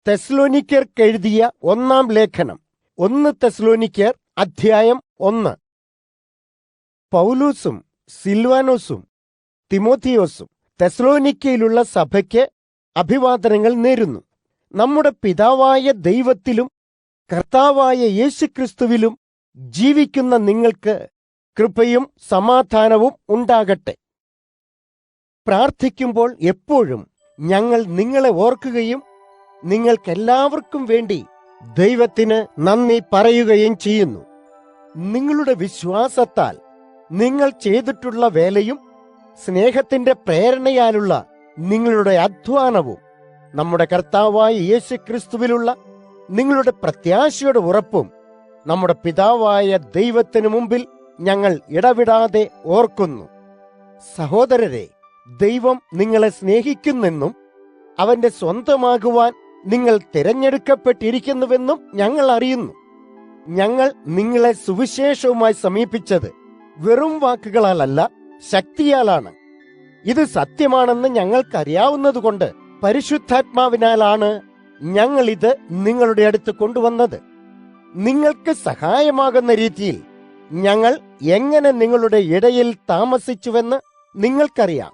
തെസ്സലോനിക്കർക്കെഴുതിയ ഒന്നാം ലേഖനം. 1 തെസ്സലോനിക്കർ അധ്യായം 1. പൗലോസും സിൽവാനോസും തിമോത്തിയോസും തെസ്സലോനിക്കയിലുള്ള സഭയ്ക്ക് അഭിവാദനങ്ങൾ നേരുന്നു. നമ്മുടെ പിതാവായ ദൈവത്തിലും കർത്താവായ യേശുക്രിസ്തുവിലും ജീവിക്കുന്ന നിങ്ങൾക്ക് കൃപയും സമാധാനവും ഉണ്ടാകട്ടെ. പ്രാർത്ഥിക്കുമ്പോൾ എപ്പോഴും ഞങ്ങൾ നിങ്ങളെ ഓർക്കുകയും നിങ്ങൾക്കെല്ലാവർക്കും വേണ്ടി ദൈവത്തിന് നന്ദി പറയുകയും ചെയ്യുന്നു. നിങ്ങളുടെ വിശ്വാസത്താൽ നിങ്ങൾ ചെയ്തിട്ടുള്ള വേലയും സ്നേഹത്തിന്റെ പ്രേരണയാലുള്ള നിങ്ങളുടെ അധ്വാനവും നമ്മുടെ കർത്താവായ യേശുക്രിസ്തുവിലുള്ള നിങ്ങളുടെ പ്രത്യാശയുടെ ഉറപ്പും നമ്മുടെ പിതാവായ ദൈവത്തിനു മുമ്പിൽ ഞങ്ങൾ ഇടവിടാതെ ഓർക്കുന്നു. സഹോദരരെ, ദൈവം നിങ്ങളെ സ്നേഹിക്കുന്നെന്നും അവന്റെ സ്വന്തമാകുവാൻ നിങ്ങൾ തിരഞ്ഞെടുക്കപ്പെട്ടിരിക്കുന്നുവെന്നും ഞങ്ങൾ അറിയുന്നു. ഞങ്ങൾ നിങ്ങളെ സുവിശേഷവുമായി സമീപിച്ചത് വെറും വാക്കുകളാലല്ല, ശക്തിയാലാണ്. ഇത് സത്യമാണെന്ന് ഞങ്ങൾക്കറിയാവുന്നതുകൊണ്ട് പരിശുദ്ധാത്മാവിനാലാണ് ഞങ്ങൾ ഇത് നിങ്ങളുടെ അടുത്ത് കൊണ്ടുവന്നത്. നിങ്ങൾക്ക് സഹായമാകുന്ന രീതിയിൽ ഞങ്ങൾ എങ്ങനെ നിങ്ങളുടെ ഇടയിൽ താമസിച്ചുവെന്ന് നിങ്ങൾക്കറിയാം.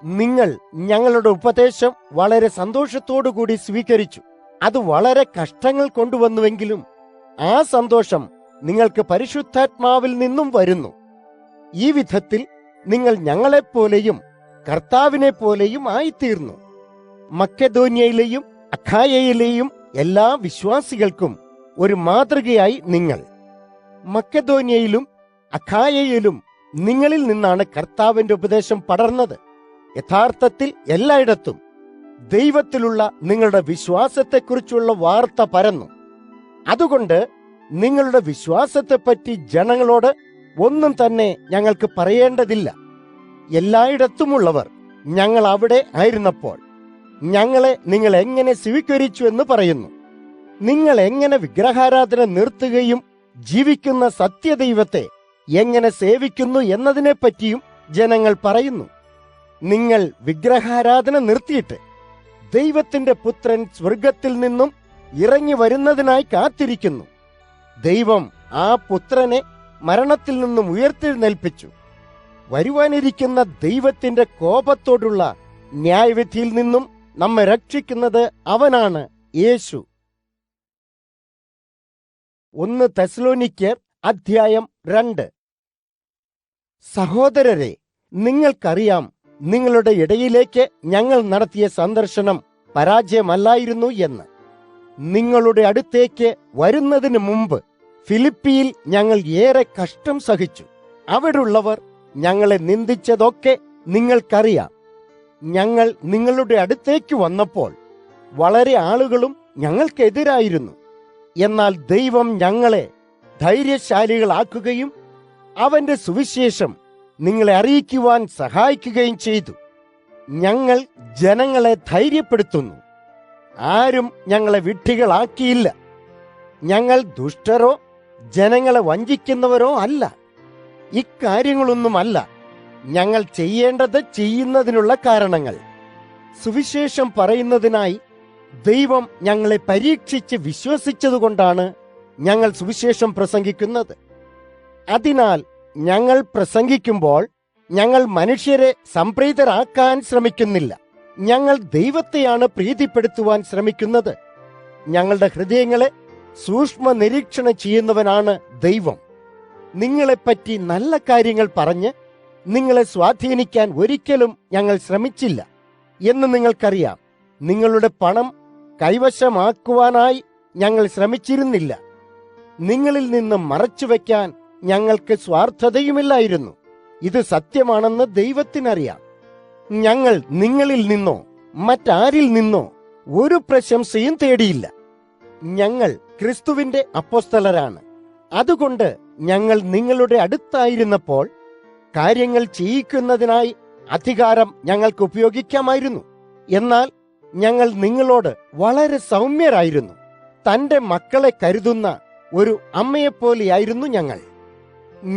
നിങ്ങൾ ഞങ്ങളുടെ ഉപദേശം വളരെ സന്തോഷത്തോടുകൂടി സ്വീകരിച്ചു. അത് വളരെ കഷ്ടങ്ങൾ കൊണ്ടുവന്നുവെങ്കിലും ആ സന്തോഷം നിങ്ങൾക്ക് പരിശുദ്ധാത്മാവിൽ നിന്നും വരുന്നു. ഈ വിധത്തിൽ നിങ്ങൾ ഞങ്ങളെപ്പോലെയും കർത്താവിനെ പോലെയും ആയിത്തീർന്നു. മക്കെദോന്യയിലെയും അഖായയിലെയും എല്ലാ വിശ്വാസികൾക്കും ഒരു മാതൃകയായി നിങ്ങൾ. മക്കെദോന്യയിലും അഖായയിലും നിങ്ങളിൽ നിന്നാണ് കർത്താവിന്റെ ഉപദേശം പടർന്നത്. യഥാർത്ഥത്തിൽ എല്ലായിടത്തും ദൈവത്തിലുള്ള നിങ്ങളുടെ വിശ്വാസത്തെക്കുറിച്ചുള്ള വാർത്ത പരന്നു. അതുകൊണ്ട് നിങ്ങളുടെ വിശ്വാസത്തെപ്പറ്റി ജനങ്ങളോട് ഒന്നും തന്നെ ഞങ്ങൾക്ക് പറയേണ്ടതില്ല. എല്ലായിടത്തുമുള്ളവർ ഞങ്ങൾ അവിടെ ആയിരുന്നപ്പോൾ ഞങ്ങളെ നിങ്ങൾ എങ്ങനെ സ്വീകരിച്ചു എന്ന് പറയുന്നു. നിങ്ങൾ എങ്ങനെ വിഗ്രഹാരാധന നിർത്തുകയും ജീവിക്കുന്ന സത്യദൈവത്തെ എങ്ങനെ സേവിക്കുന്നു എന്നതിനെപ്പറ്റിയും ജനങ്ങൾ പറയുന്നു. നിങ്ങൾ വിഗ്രഹാരാധന നിർത്തിയിട്ട് ദൈവത്തിന്റെ പുത്രൻ സ്വർഗത്തിൽ നിന്നും ഇറങ്ങി വരുന്നതിനായി കാത്തിരിക്കുന്നു. ദൈവം ആ പുത്രനെ മരണത്തിൽ നിന്നും ഉയർത്തെഴുന്നേൽപ്പിച്ചു. വരുവാനിരിക്കുന്ന ദൈവത്തിന്റെ കോപത്തോടുള്ള ന്യായവിധിയിൽ നിന്നും നമ്മെ രക്ഷിക്കുന്നത് അവനാണ്, യേശു. 1 തെസ്സലോനിക്കർ അധ്യായം 2. സഹോദരരെ, നിങ്ങൾക്കറിയാം നിങ്ങളുടെ ഇടയിലേക്ക് ഞങ്ങൾ നടത്തിയ സന്ദർശനം പരാജയമല്ലായിരുന്നു എന്ന്. നിങ്ങളുടെ അടുത്തേക്ക് വരുന്നതിന് മുമ്പ് ഫിലിപ്പിയിൽ ഞങ്ങൾ ഏറെ കഷ്ടം സഹിച്ചു. അവിടുള്ളവർ ഞങ്ങളെ നിന്ദിച്ചതൊക്കെ നിങ്ങൾക്കറിയാം. ഞങ്ങൾ നിങ്ങളുടെ അടുത്തേക്ക് വന്നപ്പോൾ വളരെ ആളുകളും ഞങ്ങൾക്കെതിരായിരുന്നു. എന്നാൽ ദൈവം ഞങ്ങളെ ധൈര്യശാലികളാക്കുകയും അവന്റെ സുവിശേഷം നിങ്ങളെ അറിയിക്കുവാൻ സഹായിക്കുകയും ചെയ്തു. ഞങ്ങൾ ജനങ്ങളെ ധൈര്യപ്പെടുത്തുന്നു. ആരും ഞങ്ങളെ വിഡ്ഢികളാക്കിയില്ല. ഞങ്ങൾ ദുഷ്ടരോ ജനങ്ങളെ വഞ്ചിക്കുന്നവരോ അല്ല. ഇക്കാര്യങ്ങളൊന്നുമല്ല ഞങ്ങൾ ചെയ്യേണ്ടത് ചെയ്യുന്നതിനുള്ള കാരണങ്ങൾ. സുവിശേഷം പറയുന്നതിനായി ദൈവം ഞങ്ങളെ പരീക്ഷിച്ച് വിശ്വസിച്ചതുകൊണ്ടാണ് ഞങ്ങൾ സുവിശേഷം പ്രസംഗിക്കുന്നത്. അതിനാൽ ഞങ്ങൾ പ്രസംഗിക്കുമ്പോൾ ഞങ്ങൾ മനുഷ്യരെ സംപ്രീതരാക്കാൻ ശ്രമിക്കുന്നില്ല. ഞങ്ങൾ ദൈവത്തെയാണ് പ്രീതിപ്പെടുത്തുവാൻ ശ്രമിക്കുന്നത്. ഞങ്ങളുടെ ഹൃദയങ്ങളെ സൂക്ഷ്മ നിരീക്ഷണം ചെയ്യുന്നവനാണ് ദൈവം. നിങ്ങളെപ്പറ്റി നല്ല കാര്യങ്ങൾ പറഞ്ഞ് നിങ്ങളെ സ്വാധീനിക്കാൻ ഒരിക്കലും ഞങ്ങൾ ശ്രമിച്ചില്ല എന്ന് നിങ്ങൾക്കറിയാം. നിങ്ങളുടെ പണം കൈവശമാക്കുവാനായി ഞങ്ങൾ ശ്രമിച്ചിരുന്നില്ല. നിങ്ങളിൽ നിന്ന് മറച്ചുവെക്കാൻ ഞങ്ങൾക്ക് സ്വാർത്ഥതയുമില്ലായിരുന്നു. ഇത് സത്യമാണെന്ന് ദൈവത്തിനറിയാം. ഞങ്ങൾ നിങ്ങളിൽ നിന്നോ മറ്റാരിൽ നിന്നോ ഒരു പ്രശംസയും തേടിയില്ല. ഞങ്ങൾ ക്രിസ്തുവിന്റെ അപ്പോസ്തലരാണ്. അതുകൊണ്ട് ഞങ്ങൾ നിങ്ങളുടെ അടുത്തായിരുന്നപ്പോൾ കാര്യങ്ങൾ ചെയ്യിക്കുന്നതിനായി അധികാരം ഞങ്ങൾക്ക് ഉപയോഗിക്കാമായിരുന്നു. എന്നാൽ ഞങ്ങൾ നിങ്ങളോട് വളരെ സൗമ്യരായിരുന്നു. തന്റെ മക്കളെ കരുതുന്ന ഒരു അമ്മയെപ്പോലെയായിരുന്നു ഞങ്ങൾ.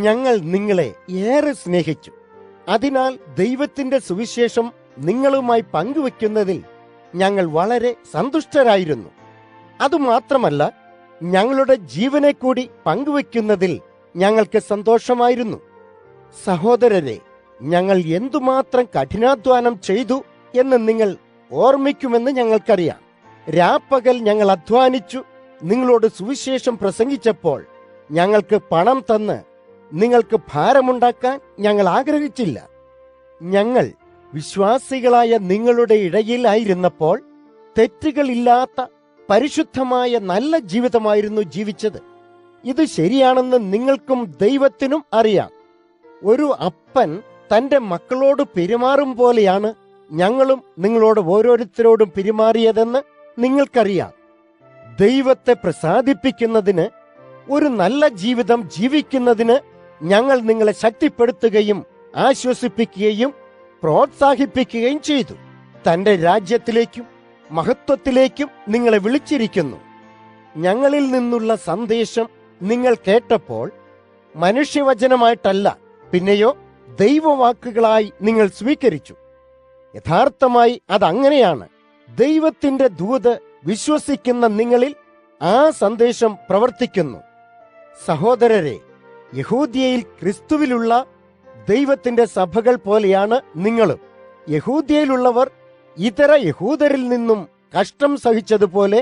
ഞങ്ങൾ നിങ്ങളെ ഏറെ സ്നേഹിച്ചു. അതിനാൽ ദൈവത്തിന്റെ സുവിശേഷം നിങ്ങളുമായി പങ്കുവെക്കുന്നതിൽ ഞങ്ങൾ വളരെ സന്തുഷ്ടരായിരുന്നു. അതുമാത്രമല്ല, ഞങ്ങളുടെ ജീവനെ കൂടി പങ്കുവെക്കുന്നതിൽ ഞങ്ങൾക്ക് സന്തോഷമായിരുന്നു. സഹോദരരെ, ഞങ്ങൾ എന്തുമാത്രം കഠിനാധ്വാനം ചെയ്തു എന്ന് നിങ്ങൾ ഓർമ്മിക്കുമെന്ന് ഞങ്ങൾക്കറിയാം. രാപ്പകൽ ഞങ്ങൾ അധ്വാനിച്ചു നിങ്ങളോട് സുവിശേഷം പ്രസംഗിച്ചപ്പോൾ ഞങ്ങൾക്ക് പണം തന്ന് നിങ്ങൾക്ക് ഭാരമുണ്ടാക്കാൻ ഞങ്ങൾ ആഗ്രഹിച്ചില്ല. ഞങ്ങൾ വിശ്വാസികളായ നിങ്ങളുടെ ഇടയിലായിരുന്നപ്പോൾ തെറ്റുകളില്ലാത്ത പരിശുദ്ധമായ നല്ല ജീവിതമായിരുന്നു ജീവിച്ചത്. ഇത് ശരിയാണെന്ന് നിങ്ങൾക്കും ദൈവത്തിനും അറിയാം. ഒരു അപ്പൻ തന്റെ മക്കളോട് പെരുമാറും പോലെയാണ് ഞങ്ങളും നിങ്ങളോട് ഓരോരുത്തരോടും പെരുമാറിയതെന്ന് നിങ്ങൾക്കറിയാം. ദൈവത്തെ പ്രസാദിപ്പിക്കുന്നതിന്, ഒരു നല്ല ജീവിതം ജീവിക്കുന്നതിന് ഞങ്ങൾ നിങ്ങളെ ശക്തിപ്പെടുത്തുകയും ആശ്വസിപ്പിക്കുകയും പ്രോത്സാഹിപ്പിക്കുകയും ചെയ്തു. തന്റെ രാജ്യത്തിലേക്കും മഹത്വത്തിലേക്കും നിങ്ങളെ വിളിച്ചിരിക്കുന്നു. ഞങ്ങളിൽ നിന്നുള്ള സന്ദേശം നിങ്ങൾ കേട്ടപ്പോൾ മനുഷ്യവചനമായിട്ടല്ല, പിന്നെയോ ദൈവവാക്കുകളായി നിങ്ങൾ സ്വീകരിച്ചു. യഥാർത്ഥമായി അതങ്ങനെയാണ്. ദൈവത്തിന്റെ ദൂത് വിശ്വസിക്കുന്ന നിങ്ങളിൽ ആ സന്ദേശം പ്രവർത്തിക്കുന്നു. സഹോദരരെ, യഹൂദ്യയിൽ ക്രിസ്തുവിലുള്ള ദൈവത്തിന്റെ സഭകൾ പോലെയാണ് നിങ്ങളും. യഹൂദ്യയിലുള്ളവർ ഇതര യഹൂദരിൽ നിന്നും കഷ്ടം സഹിച്ചതുപോലെ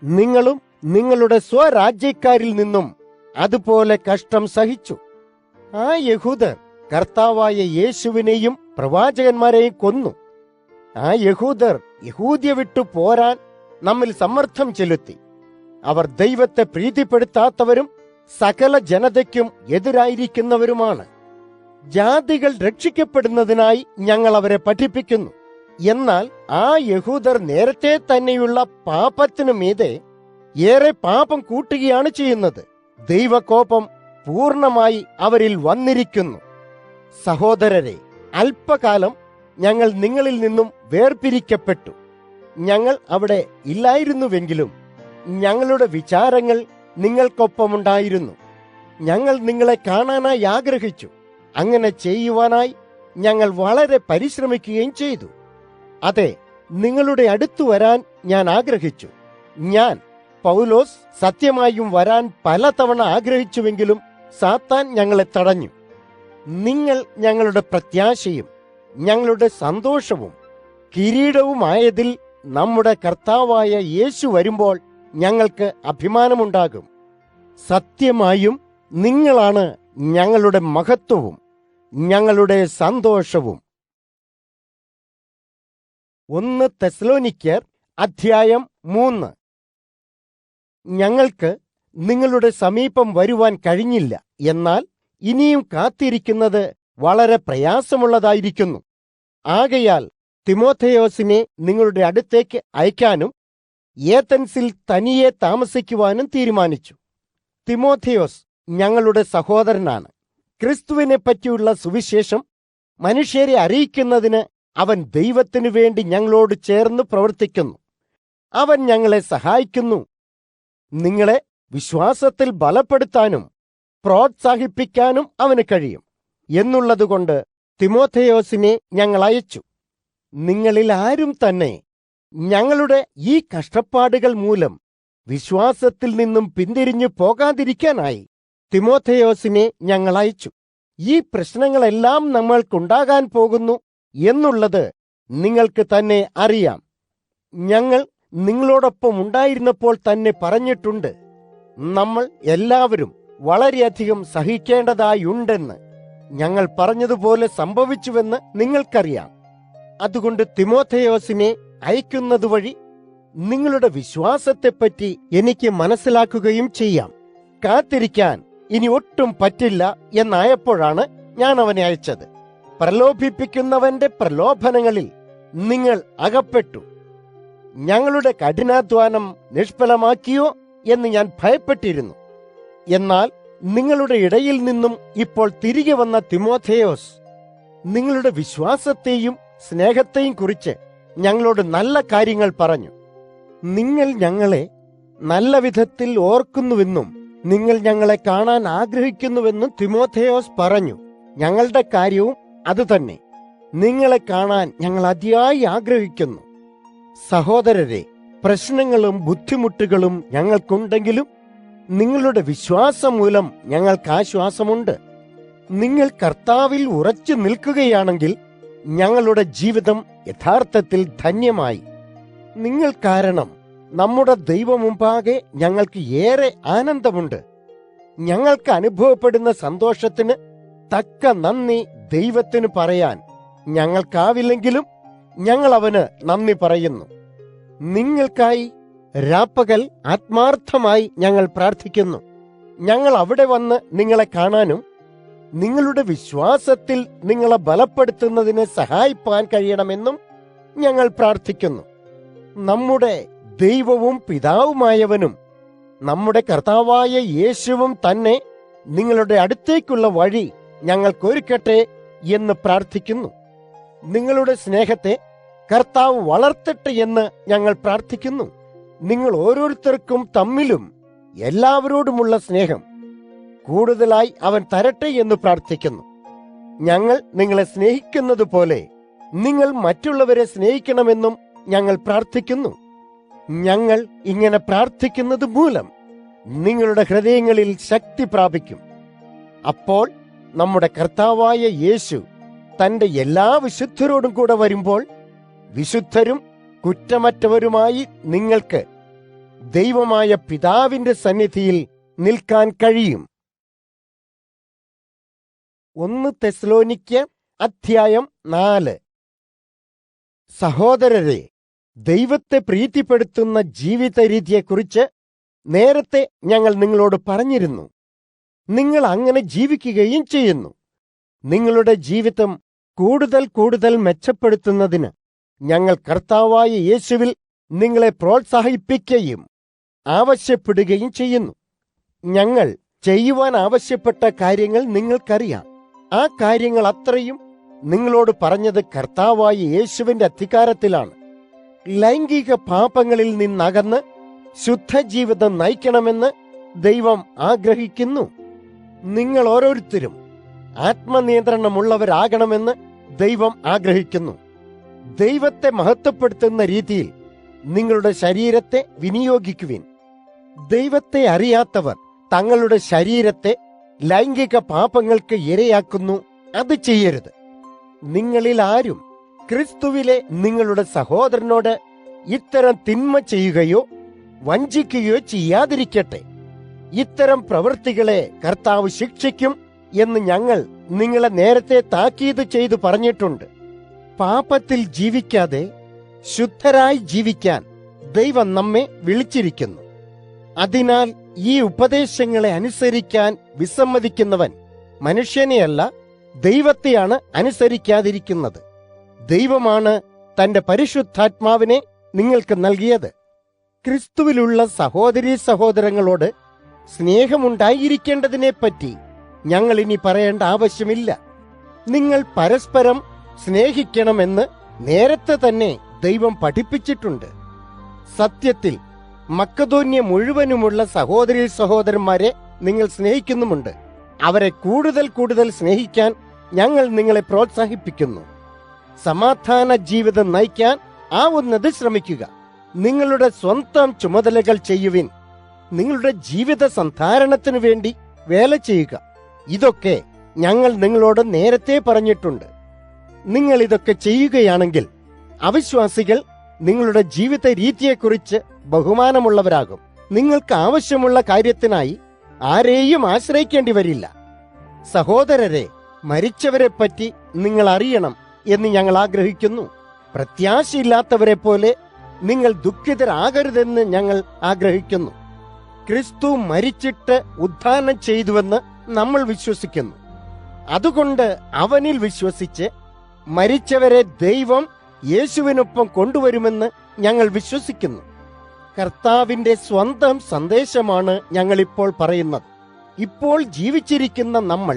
നിങ്ങളും നിങ്ങളുടെ സ്വരാജ്യക്കാരിൽ നിന്നും അതുപോലെ കഷ്ടം സഹിച്ചു. ആ യഹൂദർ കർത്താവായ യേശുവിനെയും പ്രവാചകന്മാരെയും കൊന്നു. ആ യഹൂദർ യഹൂദ്യ വിട്ടു പോരാൻ നമ്മിൽ സമ്മർദ്ദം ചെലുത്തി. അവർ ദൈവത്തെ പ്രീതിപ്പെടുത്താത്തവരും സകല ജനതയ്ക്കും എതിരായിരിക്കുന്നവരുമാണ്. ജാതികൾ രക്ഷിക്കപ്പെടുന്നതിനായി ഞങ്ങൾ അവരെ പഠിപ്പിക്കുന്നു. എന്നാൽ ആ യഹൂദർ നേരത്തെ തന്നെയുള്ള പാപത്തിനു മീതെ ഏറെ പാപം കൂട്ടുകയാണ് ചെയ്യുന്നത്. ദൈവകോപം പൂർണ്ണമായി അവരിൽ വന്നിരിക്കുന്നു. സഹോദരരെ, അല്പകാലം ഞങ്ങൾ നിങ്ങളിൽ നിന്നും വേർപിരിക്കപ്പെട്ടു. ഞങ്ങൾ അവിടെ ഇല്ലായിരുന്നുവെങ്കിലും ഞങ്ങളുടെ വിചാരങ്ങൾ നിങ്ങൾക്കൊപ്പമുണ്ടായിരുന്നു. ഞങ്ങൾ നിങ്ങളെ കാണാനായി ആഗ്രഹിച്ചു. അങ്ങനെ ചെയ്യുവാനായി ഞങ്ങൾ വളരെ പരിശ്രമിക്കുകയും ചെയ്തു. അതെ, നിങ്ങളുടെ അടുത്തു വരാൻ ഞാൻ ആഗ്രഹിച്ചു. ഞാൻ പൗലോസ് സത്യമായും വരാൻ പലതവണ ആഗ്രഹിച്ചുവെങ്കിലും സാത്താൻ ഞങ്ങളെ തടഞ്ഞു. നിങ്ങൾ ഞങ്ങളുടെ പ്രത്യാശയും ഞങ്ങളുടെ സന്തോഷവും കിരീടവുമായതിൽ നമ്മുടെ കർത്താവായ യേശു വരുമ്പോൾ ഞങ്ങൾക്ക് അഭിമാനമുണ്ടാകും. സത്യമായും നിങ്ങളാണ് ഞങ്ങളുടെ മഹത്വവും ഞങ്ങളുടെ സന്തോഷവും. 1 തെസ്സലോനിക്കർ അധ്യായം 3. ഞങ്ങൾക്ക് നിങ്ങളുടെ സമീപം വരുവാൻ കഴിഞ്ഞില്ല, എന്നാൽ ഇനിയും കാത്തിരിക്കുന്നത് വളരെ പ്രയാസമുള്ളതായിരിക്കുന്നു. ആകയാൽ തിമോഥെയോസിനെ നിങ്ങളുടെ അടുത്തേക്ക് അയക്കാനും ഏതൻസിൽ തനിയെ താമസിക്കുവാനും തീരുമാനിച്ചു. തിമോഥെയോസ് ഞങ്ങളുടെ സഹോദരനാണ്. ക്രിസ്തുവിനെ പറ്റിയുള്ള സുവിശേഷം മനുഷ്യരെ അറിയിക്കുന്നതിന് അവൻ ദൈവത്തിനു വേണ്ടി ഞങ്ങളോട് ചേർന്ന് പ്രവർത്തിക്കുന്നു. അവൻ ഞങ്ങളെ സഹായിക്കുന്നു. നിങ്ങളെ വിശ്വാസത്തിൽ ബലപ്പെടുത്താനും പ്രോത്സാഹിപ്പിക്കാനും അവന് കഴിയും എന്നുള്ളതുകൊണ്ട് തിമോഥെയോസിനെ ഞങ്ങൾ അയച്ചു. നിങ്ങളിൽ ആരും തന്നെ ഞങ്ങളുടെ ഈ കഷ്ടപ്പാടുകൾ മൂലം വിശ്വാസത്തിൽ നിന്നും പിന്തിരിഞ്ഞു പോകാതിരിക്കാനായി തിമോഥെയോസിനെ ഞങ്ങൾ അയച്ചു. ഈ പ്രശ്നങ്ങളെല്ലാം നമ്മൾക്കുണ്ടാകാൻ പോകുന്നു എന്നുള്ളത് നിങ്ങൾക്ക് തന്നെ അറിയാം. ഞങ്ങൾ നിങ്ങളോടൊപ്പം ഉണ്ടായിരുന്നപ്പോൾ തന്നെ പറഞ്ഞിട്ടുണ്ട്. നമ്മൾ എല്ലാവരും വളരെയധികം സഹിക്കേണ്ടതായുണ്ടെന്ന്. ഞങ്ങൾ പറഞ്ഞതുപോലെ സംഭവിച്ചുവെന്ന് നിങ്ങൾക്കറിയാം. അതുകൊണ്ട് തിമോഥെയോസിനെ അയക്കുന്നതുവഴി നിങ്ങളുടെ വിശ്വാസത്തെപ്പറ്റി എനിക്ക് മനസ്സിലാക്കുകയും ചെയ്യാം. കാത്തിരിക്കാൻ ഇനി ഒട്ടും പറ്റില്ല എന്നായപ്പോഴാണ് ഞാൻ അവനെ അയച്ചത്. പ്രലോഭിപ്പിക്കുന്നവന്റെ പ്രലോഭനങ്ങളിൽ നിങ്ങൾ അകപ്പെട്ടു. ഞങ്ങളുടെ കഠിനാധ്വാനം നിഷ്ഫലമാക്കിയോ എന്ന് ഞാൻ ഭയപ്പെട്ടിരുന്നു. എന്നാൽ നിങ്ങളുടെ ഇടയിൽ നിന്നും ഇപ്പോൾ തിരികെ വന്ന തിമോഥെയോസ് നിങ്ങളുടെ വിശ്വാസത്തെയും സ്നേഹത്തെയും കുറിച്ച് ഞങ്ങളോട് നല്ല കാര്യങ്ങൾ പറഞ്ഞു. നിങ്ങൾ ഞങ്ങളെ നല്ല വിധത്തിൽ ഓർക്കുന്നുവെന്നും നിങ്ങൾ ഞങ്ങളെ കാണാൻ ആഗ്രഹിക്കുന്നുവെന്നും തിമോഥെയോസ് പറഞ്ഞു. ഞങ്ങളുടെ കാര്യവും അതുതന്നെ. നിങ്ങളെ കാണാൻ ഞങ്ങൾ അതിയായി ആഗ്രഹിക്കുന്നു. സഹോദരരെ, പ്രശ്നങ്ങളും ബുദ്ധിമുട്ടുകളും ഞങ്ങൾക്കുണ്ടെങ്കിലും നിങ്ങളുടെ വിശ്വാസം മൂലം ഞങ്ങൾക്ക് ആശ്വാസമുണ്ട്. നിങ്ങൾ കർത്താവിൽ ഉറച്ചു നിൽക്കുകയാണെങ്കിൽ ഞങ്ങളുടെ ജീവിതം യഥാർത്ഥത്തിൽ ധന്യമായി. നിങ്ങൾ കാരണം നമ്മുടെ ദൈവമുമ്പാകെ ഞങ്ങൾക്ക് ഏറെ ആനന്ദമുണ്ട്. ഞങ്ങൾക്ക് അനുഭവപ്പെടുന്ന സന്തോഷത്തിന് തക്ക നന്ദി ദൈവത്തിന് പറയാൻ ഞങ്ങൾക്കാവില്ലെങ്കിലും ഞങ്ങൾ അവന് നന്ദി പറയുന്നു. നിങ്ങൾക്കായി രാപ്പകൽ ആത്മാർത്ഥമായി ഞങ്ങൾ പ്രാർത്ഥിക്കുന്നു. ഞങ്ങൾ അവിടെ വന്ന് നിങ്ങളെ കാണാനും നിങ്ങളുടെ വിശ്വാസത്തിൽ നിങ്ങളെ ബലപ്പെടുത്തുന്നതിന് സഹായിപ്പാൻ കഴിയണമെന്നും ഞങ്ങൾ പ്രാർത്ഥിക്കുന്നു. നമ്മുടെ ദൈവവും പിതാവുമായവനും നമ്മുടെ കർത്താവായ യേശുവും തന്നെ നിങ്ങളുടെ അടുത്തേക്കുള്ള വഴി ഞങ്ങൾക്കൊരുക്കട്ടെ എന്ന് പ്രാർത്ഥിക്കുന്നു. നിങ്ങളുടെ സ്നേഹത്തെ കർത്താവ് വളർത്തട്ടെ എന്ന് ഞങ്ങൾ പ്രാർത്ഥിക്കുന്നു. നിങ്ങൾ ഓരോരുത്തർക്കും തമ്മിലും എല്ലാവരോടുമുള്ള സ്നേഹം കൂടുതലായി അവൻ തരട്ടെ എന്ന് പ്രാർത്ഥിക്കുന്നു. ഞങ്ങൾ നിങ്ങളെ സ്നേഹിക്കുന്നത് പോലെ നിങ്ങൾ മറ്റുള്ളവരെ സ്നേഹിക്കണമെന്നും ഞങ്ങൾ പ്രാർത്ഥിക്കുന്നു. ഞങ്ങൾ ഇങ്ങനെ പ്രാർത്ഥിക്കുന്നത് മൂലം നിങ്ങളുടെ ഹൃദയങ്ങളിൽ ശക്തി പ്രാപിക്കും. അപ്പോൾ നമ്മുടെ കർത്താവായ യേശു തന്റെ എല്ലാ വിശുദ്ധരോടും കൂടെ വരുമ്പോൾ വിശുദ്ധരും കുറ്റമറ്റവരുമായി നിങ്ങൾക്ക് ദൈവമായ പിതാവിന്റെ സന്നിധിയിൽ നിൽക്കാൻ കഴിയും. 1 തെസ്സലോനിക്യർ അധ്യായം 4. സഹോദരരെ, ദൈവത്തെ പ്രീതിപ്പെടുത്തുന്ന ജീവിത രീതിയെക്കുറിച്ച് നേരത്തെ ഞങ്ങൾ നിങ്ങളോട് പറഞ്ഞിരുന്നു. നിങ്ങൾ അങ്ങനെ ജീവിക്കുകയും ചെയ്യുന്നു. നിങ്ങളുടെ ജീവിതം കൂടുതൽ മെച്ചപ്പെടുത്തുന്നതിന് ഞങ്ങൾ കർത്താവായ യേശുവിൽ നിങ്ങളെ പ്രോത്സാഹിപ്പിക്കുകയും ആവശ്യപ്പെടുകയും ചെയ്യുന്നു. ഞങ്ങൾ ചെയ്യുവാൻ ആവശ്യപ്പെട്ട കാര്യങ്ങൾ നിങ്ങൾക്കറിയാം. ആ കാര്യങ്ങൾ അത്രയും നിങ്ങളോട് പറഞ്ഞത് കർത്താവായ യേശുവിന്റെ അധികാരത്തിലാണ്. ലൈംഗിക പാപങ്ങളിൽ നിന്നകന്ന് ശുദ്ധജീവിതം നയിക്കണമെന്ന് ദൈവം ആഗ്രഹിക്കുന്നു. നിങ്ങൾ ഓരോരുത്തരും ആത്മനിയന്ത്രണമുള്ളവരാകണമെന്ന് ദൈവം ആഗ്രഹിക്കുന്നു. ദൈവത്തെ മഹത്വപ്പെടുത്തുന്ന രീതിയിൽ നിങ്ങളുടെ ശരീരത്തെ വിനിയോഗിക്കുവിൻ. ദൈവത്തെ അറിയാത്തവർ തങ്ങളുടെ ശരീരത്തെ ലൈംഗിക പാപങ്ങൾക്ക് ഇരയാക്കുന്നു. അത് ചെയ്യരുത്. നിങ്ങളിൽ ആരും ക്രിസ്തുവിലെ നിങ്ങളുടെ സഹോദരനോട് ഇത്തരം തിന്മ ചെയ്യുകയോ വഞ്ചിക്കുകയോ ചെയ്യാതിരിക്കട്ടെ. ഇത്തരം പ്രവൃത്തികളെ കർത്താവ് ശിക്ഷിക്കും എന്ന് ഞങ്ങൾ നിങ്ങളെ നേരത്തെ താക്കീത് ചെയ്തു പറഞ്ഞിട്ടുണ്ട്. പാപത്തിൽ ജീവിക്കാതെ ശുദ്ധരായി ജീവിക്കാൻ ദൈവം നമ്മെ വിളിച്ചിരിക്കുന്നു. അതിനാൽ ഈ ഉപദേശങ്ങളെ അനുസരിക്കാൻ വിസമ്മതിക്കുന്നവൻ മനുഷ്യനെയല്ല, ദൈവത്തെയാണ് അനുസരിക്കാതിരിക്കുന്നത്. ദൈവമാണ് തന്റെ പരിശുദ്ധാത്മാവിനെ നിങ്ങൾക്ക് നൽകിയത്. ക്രിസ്തുവിലുള്ള സഹോദരീ സഹോദരങ്ങളോട് സ്നേഹമുണ്ടായിരിക്കേണ്ടതിനെപ്പറ്റി ഞങ്ങൾ ഇനി പറയേണ്ട ആവശ്യമില്ല. നിങ്ങൾ പരസ്പരം സ്നേഹിക്കണമെന്ന് നേരത്തെ തന്നെ ദൈവം പഠിപ്പിച്ചിട്ടുണ്ട്. സത്യത്തിൽ മക്കദോന്യ മുഴുവനുമുള്ള സഹോദരീ സഹോദരന്മാരെ നിങ്ങൾ സ്നേഹിക്കുന്നുമുണ്ട്. അവരെ കൂടുതൽ സ്നേഹിക്കാൻ ഞങ്ങൾ നിങ്ങളെ പ്രോത്സാഹിപ്പിക്കുന്നു. സമാധാന ജീവിതം നയിക്കാൻ ആവുന്നത് ശ്രമിക്കുക. നിങ്ങളുടെ സ്വന്തം ചുമതലകൾ ചെയ്യുവിൻ. നിങ്ങളുടെ ജീവിത സന്ധാരണത്തിനു വേണ്ടി വേല ചെയ്യുക. ഇതൊക്കെ ഞങ്ങൾ നിങ്ങളോട് നേരത്തെ പറഞ്ഞിട്ടുണ്ട്. നിങ്ങൾ ഇതൊക്കെ ചെയ്യുകയാണെങ്കിൽ അവിശ്വാസികൾ നിങ്ങളുടെ ജീവിത രീതിയെക്കുറിച്ച് ബഹുമാനമുള്ളവരാകും. നിങ്ങൾക്ക് ആവശ്യമുള്ള കാര്യത്തിനായി ആരെയും ആശ്രയിക്കേണ്ടി വരില്ല. സഹോദരരെ, മരിച്ചവരെ പറ്റി നിങ്ങൾ അറിയണം എന്ന് ഞങ്ങൾ ആഗ്രഹിക്കുന്നു. പ്രത്യാശയില്ലാത്തവരെ പോലെ നിങ്ങൾ ദുഃഖിതരാകരുതെന്ന് ഞങ്ങൾ ആഗ്രഹിക്കുന്നു. ക്രിസ്തു മരിച്ചിട്ട് ഉത്ഥാനം ചെയ്തുവെന്ന് നമ്മൾ വിശ്വസിക്കുന്നു. അതുകൊണ്ട് അവനിൽ വിശ്വസിച്ച് മരിച്ചവരെ ദൈവം യേശുവിനൊപ്പം കൊണ്ടുവരുമെന്ന് ഞങ്ങൾ വിശ്വസിക്കുന്നു. കർത്താവിന്റെ സ്വന്തം സന്ദേശമാണ് ഞങ്ങളിപ്പോൾ പറയുന്നത്. ഇപ്പോൾ ജീവിച്ചിരിക്കുന്ന നമ്മൾ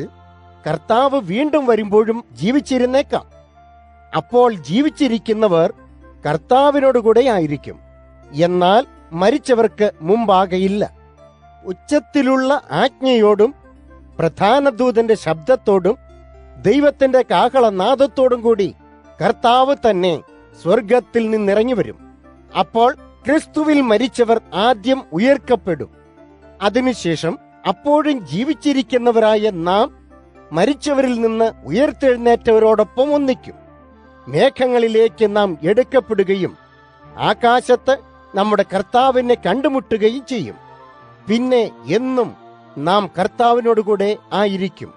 കർത്താവ് വീണ്ടും വരുമ്പോഴും ജീവിച്ചിരുന്നേക്കാം. അപ്പോൾ ജീവിച്ചിരിക്കുന്നവർ കർത്താവിനോടുകൂടെ ആയിരിക്കും. എന്നാൽ മരിച്ചവർക്ക് മുമ്പാകെയില്ല. ഉച്ചത്തിലുള്ള ആജ്ഞയോടും പ്രധാന ദൂതന്റെ ശബ്ദത്തോടും ദൈവത്തിന്റെ കാഹളനാദത്തോടും കൂടി കർത്താവ് തന്നെ സ്വർഗത്തിൽ നിന്നിറങ്ങി വരും. അപ്പോൾ ക്രിസ്തുവിൽ മരിച്ചവർ ആദ്യം ഉയർക്കപ്പെടും. അതിനുശേഷം അപ്പോഴും ജീവിച്ചിരിക്കുന്നവരായ നാം മരിച്ചവരിൽ നിന്ന് ഉയർത്തെഴുന്നേറ്റവരോടൊപ്പം ഒന്നിക്കും. മേഘങ്ങളിലേക്ക് നാം എടുക്കപ്പെടുകയും ആകാശത്ത് നമ്മുടെ കർത്താവിനെ കണ്ടുമുട്ടുകയും ചെയ്യും. പിന്നെ എന്നും നാം കർത്താവിനോടുകൂടെ ആയിരിക്കും.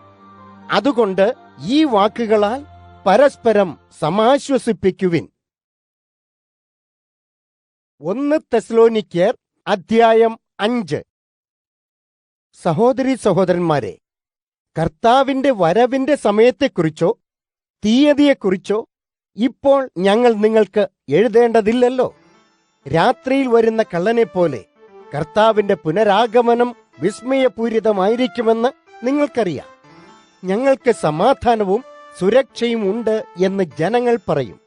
അതുകൊണ്ട് ഈ വാക്കുകളാൽ പരസ്പരം സമാശ്വസിപ്പിക്കുവിൻ. 1 തെസ്സലോനിക്കർ അധ്യായം 5. സഹോദരീ സഹോദരന്മാരെ, കർത്താവിന്റെ വരവിന്റെ സമയത്തെക്കുറിച്ചോ തീയതിയെക്കുറിച്ചോ ഇപ്പോൾ ഞങ്ങൾ നിങ്ങൾക്ക് എഴുതേണ്ടതില്ലല്ലോ. രാത്രിയിൽ വരുന്ന കള്ളനെപ്പോലെ കർത്താവിന്റെ പുനരാഗമനം വിസ്മയപൂരിതമായിരിക്കുമെന്ന് നിങ്ങൾക്കറിയാം. ഞങ്ങൾക്ക് സമാധാനവും സുരക്ഷയും ഉണ്ട് എന്ന് ജനങ്ങൾ പറയും.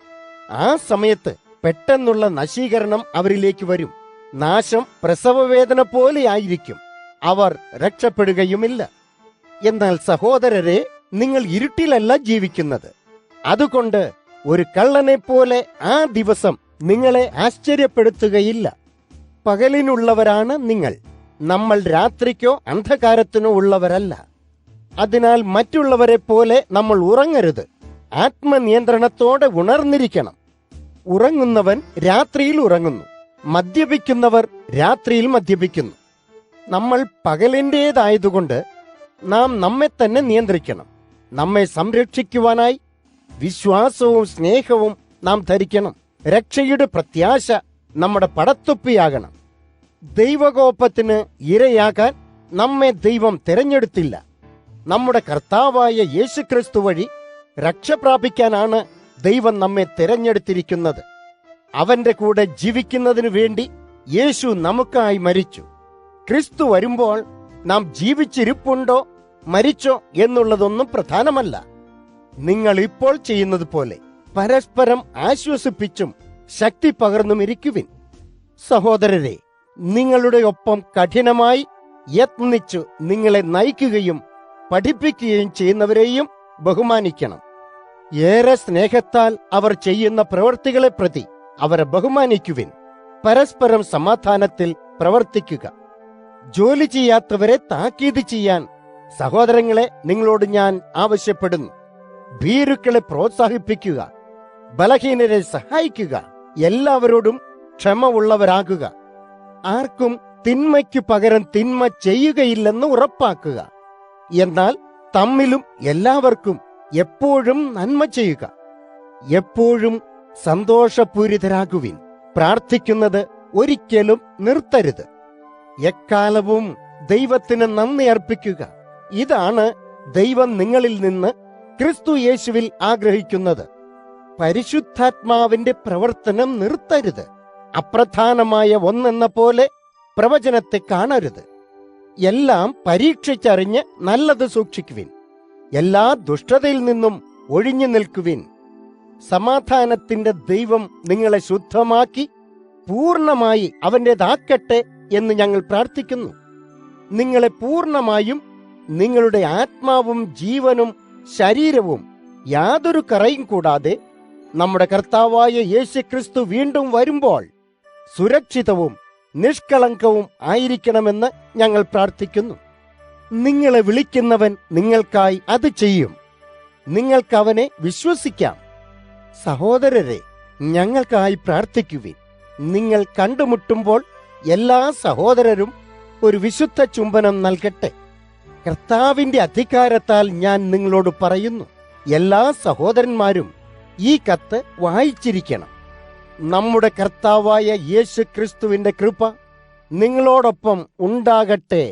ആ സമയത്ത് പെട്ടെന്നുള്ള നശീകരണം അവരിലേക്ക് വരും. നാശം പ്രസവവേദന പോലെയായിരിക്കും. അവർ രക്ഷപ്പെടുകയുമില്ല. എന്നാൽ സഹോദരരെ, നിങ്ങൾ ഇരുട്ടിലല്ല ജീവിക്കുന്നത്. അതുകൊണ്ട് ഒരു കള്ളനെപ്പോലെ ആ ദിവസം നിങ്ങളെ ആശ്ചര്യപ്പെടുത്തുകയില്ല. പകലിനുള്ളവരാണ് നിങ്ങൾ. നമ്മൾ രാത്രിക്കോ അന്ധകാരത്തിനോ ഉള്ളവരല്ല. അതിനാൽ മറ്റുള്ളവരെ പോലെ നമ്മൾ ഉറങ്ങരുത്. ആത്മനിയന്ത്രണത്തോടെ ഉണർന്നിരിക്കണം. ഉറങ്ങുന്നവൻ രാത്രിയിൽ ഉറങ്ങുന്നു, മദ്യപിക്കുന്നവർ രാത്രിയിൽ മദ്യപിക്കുന്നു. നമ്മൾ പകലിൻ്റേതായതുകൊണ്ട് നാം നമ്മെ തന്നെ നിയന്ത്രിക്കണം. നമ്മെ സംരക്ഷിക്കുവാനായി വിശ്വാസവും സ്നേഹവും നാം ധരിക്കണം. രക്ഷയുടെ പ്രത്യാശ നമ്മുടെ പടത്തൊപ്പിയാകണം. ദൈവകോപത്തിന് ഇരയാകാൻ നമ്മെ ദൈവം തിരഞ്ഞെടുത്തില്ല. നമ്മുടെ കർത്താവായ യേശുക്രിസ്തു വഴി രക്ഷ പ്രാപിക്കാനാണ് ദൈവം നമ്മെ തിരഞ്ഞെടുത്തിരിക്കുന്നത്. അവന്റെ കൂടെ ജീവിക്കുന്നതിനു വേണ്ടി യേശു നമുക്കായി മരിച്ചു. ക്രിസ്തു വരുമ്പോൾ നാം ജീവിച്ചിരിപ്പുണ്ടോ മരിച്ചോ എന്നുള്ളതൊന്നും പ്രധാനമല്ല. നിങ്ങൾ ഇപ്പോൾ ചെയ്യുന്നത് പോലെ പരസ്പരം ആശ്വസിപ്പിച്ചും ശക്തി പകർന്നും ഇരിക്കുവിൻ. സഹോദരരെ, നിങ്ങളുടെ ഒപ്പം കഠിനമായി യത്നിച്ചു നിങ്ങളെ നയിക്കുകയും പഠിപ്പിക്കുകയും ചെയ്യുന്നവരെയും ബഹുമാനിക്കണം. ഏറെ സ്നേഹത്താൽ അവർ ചെയ്യുന്ന പ്രവൃത്തികളെ പ്രതി അവരെ ബഹുമാനിക്കുവിൻ. പരസ്പരം സമാധാനത്തിൽ പ്രവർത്തിക്കുക. ജോലി ചെയ്യാത്തവരെ താക്കീത് ചെയ്യാൻ സഹോദരങ്ങളെ നിങ്ങളോട് ഞാൻ ആവശ്യപ്പെടുന്നു. ഭീരുക്കളെ പ്രോത്സാഹിപ്പിക്കുക. ബലഹീനരെ സഹായിക്കുക. എല്ലാവരോടും ക്ഷമ ഉള്ളവരാകുക. ആർക്കും തിന്മയ്ക്കു പകരം തിന്മ ചെയ്യുകയില്ലെന്ന് ഉറപ്പാക്കുക. എന്നാൽ തമ്മിലും എല്ലാവർക്കും എപ്പോഴും നന്മ ചെയ്യുക. എപ്പോഴും സന്തോഷപൂരിതരാകുവിൻ. പ്രാർത്ഥിക്കുന്നത് ഒരിക്കലും നിർത്തരുത്. എക്കാലവും ദൈവത്തിന് നന്ദി അർപ്പിക്കുക. ഇതാണ് ദൈവം നിങ്ങളിൽ നിന്ന് ക്രിസ്തു യേശുവിൽ ആഗ്രഹിക്കുന്നത്. പരിശുദ്ധാത്മാവിന്റെ പ്രവർത്തനം നിർത്തരുത്. അപ്രധാനമായ ഒന്നെന്ന പോലെ പ്രവചനത്തെ കാണരുത്. എല്ലാം പരീക്ഷിച്ചറിഞ്ഞ് നല്ലത് സൂക്ഷിക്കുവിൻ. എല്ലാ ദുഷ്ടതയിൽ നിന്നും ഒഴിഞ്ഞു നിൽക്കുവിൻ. സമാധാനത്തിന്റെ ദൈവം നിങ്ങളെ ശുദ്ധമാക്കി പൂർണ്ണമായി അവന്റേതാക്കട്ടെ എന്ന് ഞങ്ങൾ പ്രാർത്ഥിക്കുന്നു. നിങ്ങളെ പൂർണ്ണമായും നിങ്ങളുടെ ആത്മാവും ജീവനും ശരീരവും യാതൊരു കറയും കൂടാതെ നമ്മുടെ കർത്താവായ യേശുക്രിസ്തു വീണ്ടും വരുമ്പോൾ സുരക്ഷിതവും നിഷ്കളങ്കവും ആയിരിക്കണമെന്ന് ഞങ്ങൾ പ്രാർത്ഥിക്കുന്നു. നിങ്ങളെ വിളിക്കുന്നവൻ നിങ്ങൾക്കായി അത് ചെയ്യും. നിങ്ങൾക്ക് അവനെ വിശ്വസിക്കാം. സഹോദരരെ, ഞങ്ങൾക്കായി പ്രാർത്ഥിക്കുവിൻ. നിങ്ങൾ കണ്ടുമുട്ടുമ്പോൾ എല്ലാ സഹോദരരും ഒരു വിശുദ്ധ ചുംബനം നൽകട്ടെ. കർത്താവിന്റെ അധികാരത്താൽ ഞാൻ നിങ്ങളോട് പറയുന്നു, എല്ലാ സഹോദരന്മാരും ഈ കത്ത് വായിച്ചിരിക്കണം. നമ്മുടെ കർത്താവായ യേശുക്രിസ്തുവിന്റെ കൃപ നിങ്ങളോടൊപ്പം ഉണ്ടാകട്ടെ.